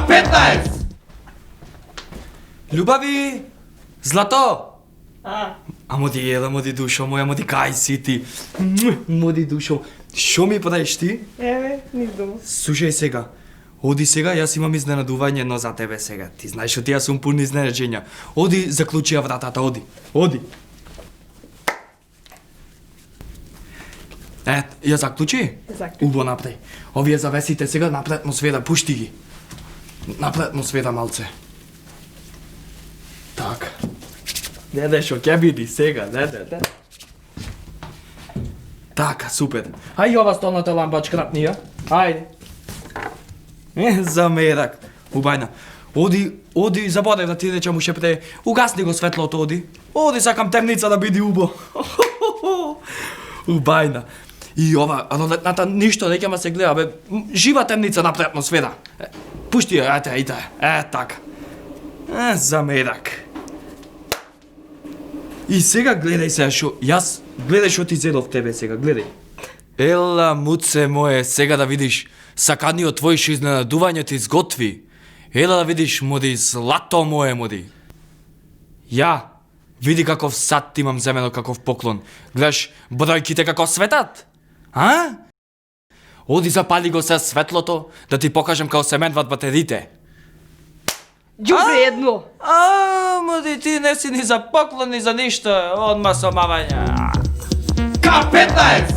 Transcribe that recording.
K15! Љубави! Злато! Моди ела, моди душо моја, моди кај си ти? Моди душо. Шо ми правиш ти? Еве, низ дома. Слушај сега. Оди сега, јас имам изненадување едно за тебе сега. Ти знаеш што ти јас сум пун изненадења. Оди, заклучи ја вратата, оди. Оди. Ја заклучи? Заклучи. Убо напред. Овие завесите сега напред му сведа, пушти ги. Напред му сведа малце. Така. Не, шо ќе види сега, не. Така, супер. Ај ова столната лампачка напни ја. Ајде. За мерак. Убајна. Оди, заборев да ти речам уште пре. Угасни го светлото, оди. Оди, сакам темница да биде убо. Убајна. И ова, ролетната ништо не ќе ма се гледа, бе. Жива темница напред му сведа. Пушти ја, ете, така. За мерак. И сега гледај се шо, гледај шо ти зедов тебе сега, гледај. Ела, муце моje, сега да видиш, саканиот твој шо изненадување ти изготви. Ела да видиш, моди, злато моje, моди. Ја, види каков сат ти имам земено каков поклон. Гледаш, бројките како светат? А? Оди запали го се светлото, да ти покажем како се менват батериите. Ѓубре едно. Моди, ти не си ни за поклон, ни за ништо, одма со мавања. K15!